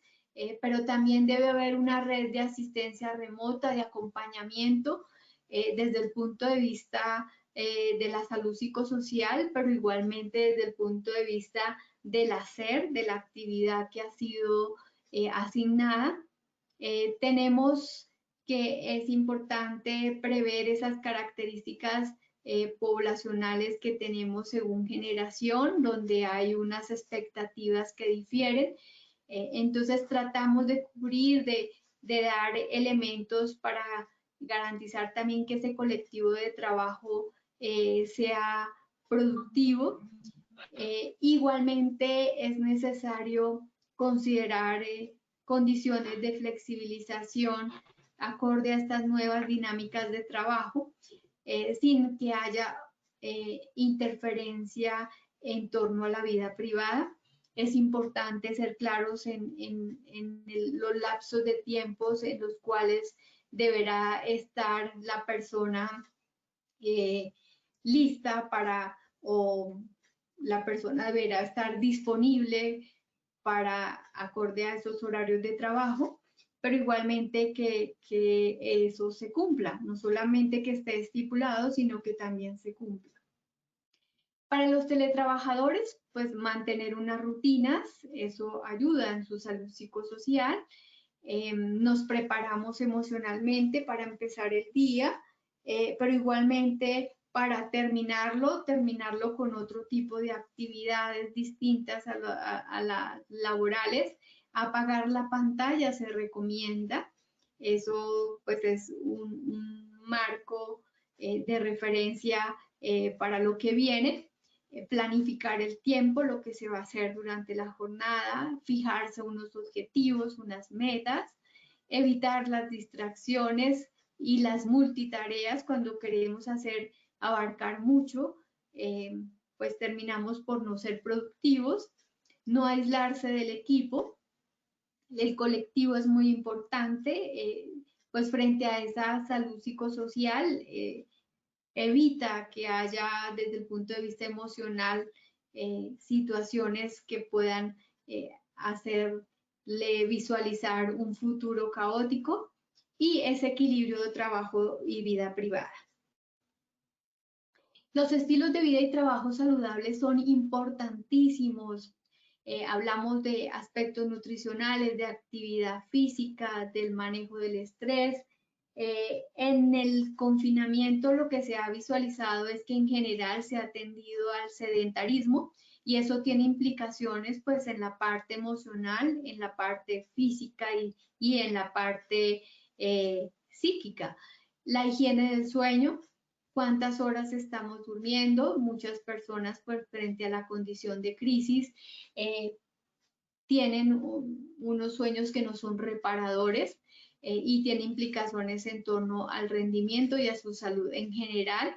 B: pero también debe haber una red de asistencia remota, de acompañamiento, desde el punto de vista de la salud psicosocial, pero igualmente desde el punto de vista del hacer, de la actividad que ha sido asignada. Tenemos que es importante prever esas características poblacionales que tenemos según generación, donde hay unas expectativas que difieren. Entonces tratamos de cubrir, de dar elementos para garantizar también que ese colectivo de trabajo sea productivo. Igualmente es necesario considerar condiciones de flexibilización acorde a estas nuevas dinámicas de trabajo, sin que haya interferencia en torno a la vida privada. Es importante ser claros en los lapsos de tiempos en los cuales deberá estar la persona lista para, o la persona deberá estar disponible para acorde a esos horarios de trabajo, pero igualmente que eso se cumpla, no solamente que esté estipulado, sino que también se cumpla. Para los teletrabajadores, pues mantener unas rutinas, eso ayuda en su salud psicosocial. Nos preparamos emocionalmente para empezar el día, pero igualmente para terminarlo con otro tipo de actividades distintas a las laborales. Apagar la pantalla se recomienda. Eso pues es un marco de referencia para lo que viene. Planificar el tiempo, lo que se va a hacer durante la jornada, fijarse unos objetivos, unas metas, evitar las distracciones y las multitareas cuando queremos abarcar mucho, pues terminamos por no ser productivos. No aislarse del equipo. El colectivo es muy importante, pues frente a esa salud psicosocial, evita que haya desde el punto de vista emocional situaciones que puedan hacerle visualizar un futuro caótico, y ese equilibrio de trabajo y vida privada. Los estilos de vida y trabajo saludables son importantísimos. Hablamos de aspectos nutricionales, de actividad física, del manejo del estrés. En el confinamiento lo que se ha visualizado es que en general se ha tendido al sedentarismo, y eso tiene implicaciones pues en la parte emocional, en la parte física y en la parte psíquica. La higiene del sueño, cuántas horas estamos durmiendo. Muchas personas pues frente a la condición de crisis tienen unos sueños que no son reparadores y tiene implicaciones en torno al rendimiento y a su salud en general.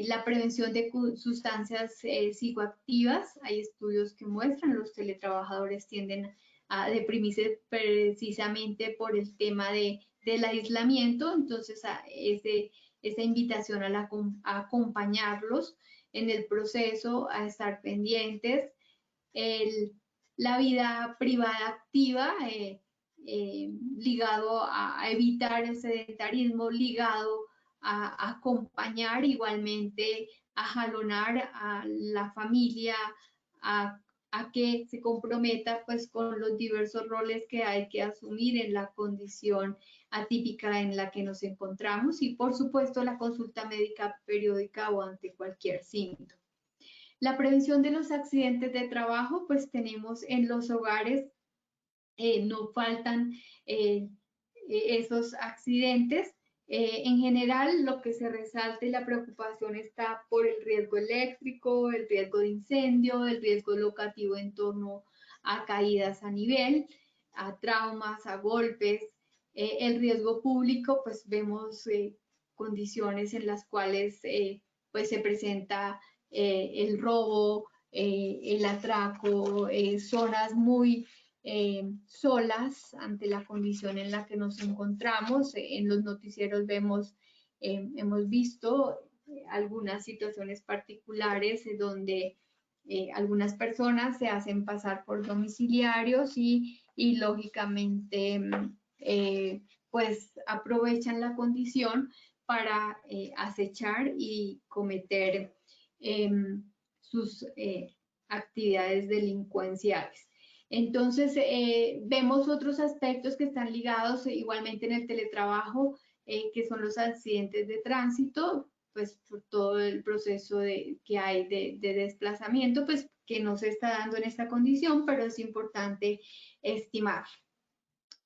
B: La prevención de sustancias psicoactivas, hay estudios que muestran los teletrabajadores tienden a deprimirse precisamente por el tema del aislamiento. Entonces esa invitación a acompañarlos en el proceso, a estar pendientes. La vida privada activa, ligado a evitar el sedentarismo, ligado a acompañar igualmente, a jalonar a la familia, a, a que se comprometa pues con los diversos roles que hay que asumir en la condición atípica en la que nos encontramos y por supuesto la consulta médica periódica o ante cualquier síntoma. La prevención de los accidentes de trabajo, pues tenemos en los hogares, no faltan esos accidentes. En general, lo que se resalta y la preocupación está por el riesgo eléctrico, el riesgo de incendio, el riesgo locativo en torno a caídas a nivel, a traumas, a golpes. El riesgo público, pues vemos condiciones en las cuales pues se presenta el robo, el atraco, zonas muy solas ante la condición en la que nos encontramos. En los noticieros hemos visto algunas situaciones particulares donde algunas personas se hacen pasar por domiciliarios y lógicamente pues aprovechan la condición para acechar y cometer sus actividades delincuenciales. Entonces, vemos otros aspectos que están ligados igualmente en el teletrabajo, que son los accidentes de tránsito, pues por todo el proceso que hay de desplazamiento, pues que no se está dando en esta condición, pero es importante estimar.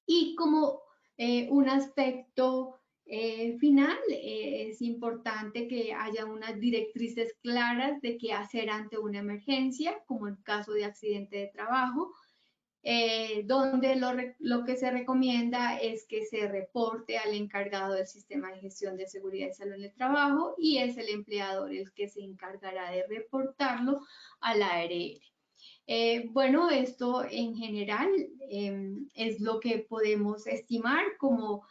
B: Y como un aspecto final, es importante que haya unas directrices claras de qué hacer ante una emergencia, como en caso de accidente de trabajo, donde lo que se recomienda es que se reporte al encargado del sistema de gestión de seguridad y salud en el trabajo y es el empleador el que se encargará de reportarlo a la ARL. Bueno, esto en general es lo que podemos estimar como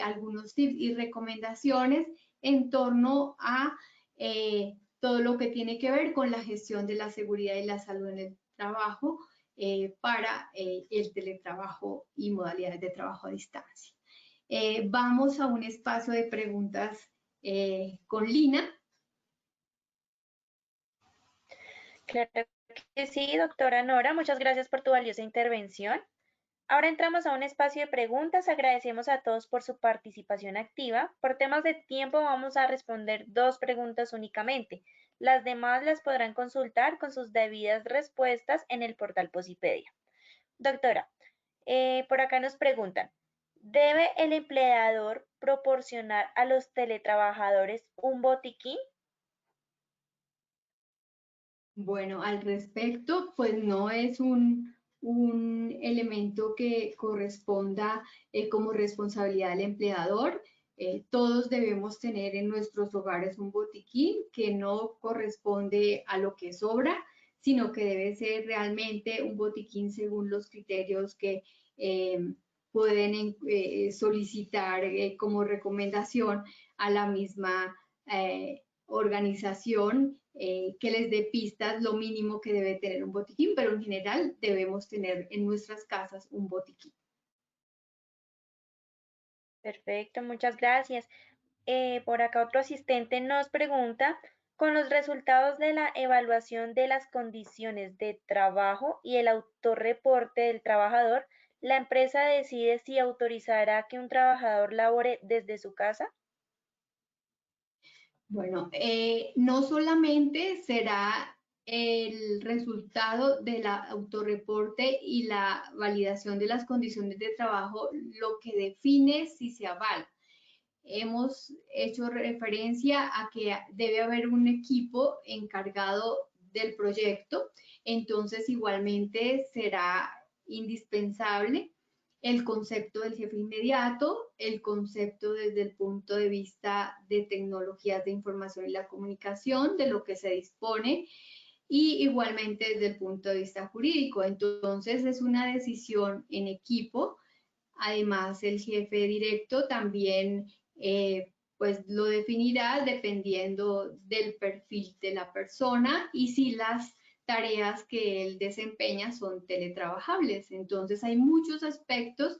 B: algunos tips y recomendaciones en torno a todo lo que tiene que ver con la gestión de la seguridad y la salud en el trabajo para el teletrabajo y modalidades de trabajo a distancia. Vamos a un espacio de preguntas con Lina.
A: Claro que sí, doctora Nora, muchas gracias por tu valiosa intervención. Ahora entramos a un espacio de preguntas. Agradecemos a todos por su participación activa. Por temas de tiempo vamos a responder 2 preguntas únicamente. Las demás las podrán consultar con sus debidas respuestas en el portal Posipedia. Doctora, por acá nos preguntan, ¿debe el empleador proporcionar a los teletrabajadores un botiquín?
B: Bueno, al respecto, pues no es un elemento que corresponda como responsabilidad del empleador. Todos debemos tener en nuestros hogares un botiquín que no corresponde a lo que sobra, sino que debe ser realmente un botiquín según los criterios que pueden solicitar como recomendación a la misma organización que les dé pistas lo mínimo que debe tener un botiquín, pero en general debemos tener en nuestras casas un botiquín.
A: Perfecto, muchas gracias. Por acá otro asistente nos pregunta, con los resultados de la evaluación de las condiciones de trabajo y el autorreporte del trabajador, ¿la empresa decide si autorizará que un trabajador labore desde su casa?
B: Bueno, no solamente será el resultado del autorreporte y la validación de las condiciones de trabajo lo que define si se avala. Hemos hecho referencia a que debe haber un equipo encargado del proyecto, entonces igualmente será indispensable el concepto del jefe inmediato, el concepto desde el punto de vista de tecnologías de información y la comunicación, de lo que se dispone, y igualmente desde el punto de vista jurídico. Entonces es una decisión en equipo. Además, el jefe directo también pues lo definirá dependiendo del perfil de la persona y si las tareas que él desempeña son teletrabajables. Entonces hay muchos aspectos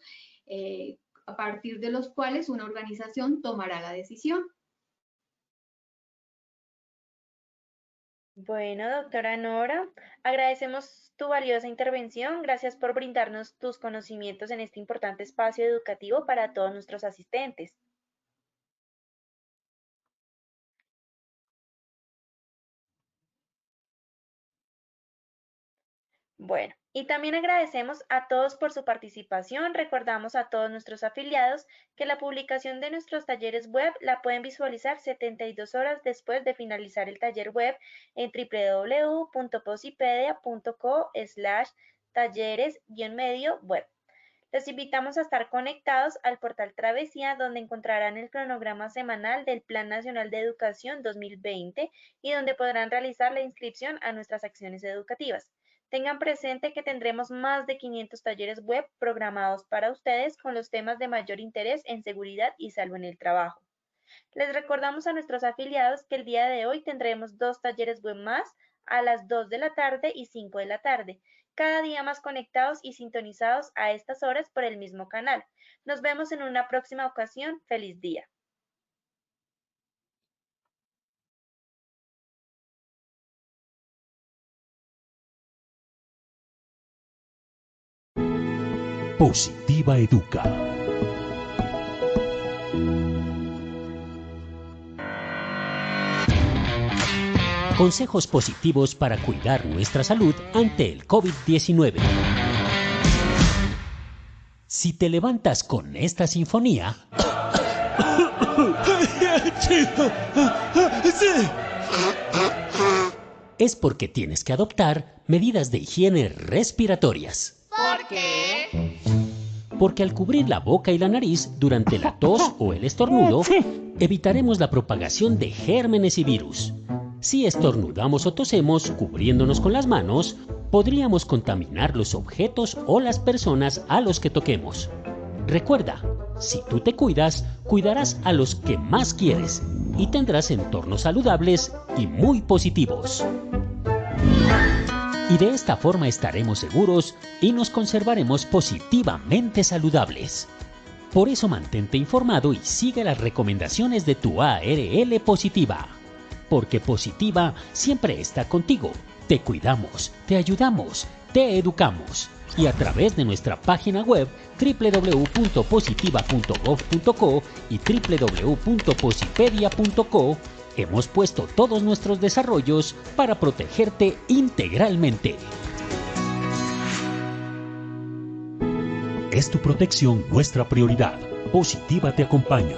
B: a partir de los cuales una organización tomará la decisión.
A: Bueno, doctora Nora, agradecemos tu valiosa intervención. Gracias por brindarnos tus conocimientos en este importante espacio educativo para todos nuestros asistentes. Bueno, y también agradecemos a todos por su participación. Recordamos a todos nuestros afiliados que la publicación de nuestros talleres web la pueden visualizar 72 horas después de finalizar el taller web en www.posipedia.co/talleres-medio web. Los invitamos a estar conectados al portal Travesía, donde encontrarán el cronograma semanal del Plan Nacional de Educación 2020 y donde podrán realizar la inscripción a nuestras acciones educativas. Tengan presente que tendremos más de 500 talleres web programados para ustedes con los temas de mayor interés en seguridad y salud en el trabajo. Les recordamos a nuestros afiliados que el día de hoy tendremos 2 talleres web más a las 2 de la tarde y 5 de la tarde, cada día más conectados y sintonizados a estas horas por el mismo canal. Nos vemos en una próxima ocasión. ¡Feliz día!
C: Positiva Educa. Consejos positivos para cuidar nuestra salud ante el COVID-19. Si te levantas con esta sinfonía, es porque tienes que adoptar medidas de higiene respiratorias.
D: ¿Por qué?
C: Porque al cubrir la boca y la nariz durante la tos o el estornudo, evitaremos la propagación de gérmenes y virus. Si estornudamos o tosemos cubriéndonos con las manos, podríamos contaminar los objetos o las personas a los que toquemos. Recuerda, si tú te cuidas, cuidarás a los que más quieres y tendrás entornos saludables y muy positivos. Y de esta forma estaremos seguros y nos conservaremos positivamente saludables. Por eso mantente informado y sigue las recomendaciones de tu ARL Positiva. Porque Positiva siempre está contigo. Te cuidamos, te ayudamos, te educamos. Y a través de nuestra página web www.positiva.gov.co y www.posipedia.co hemos puesto todos nuestros desarrollos para protegerte integralmente. Es tu protección nuestra prioridad. Positiva te acompaña.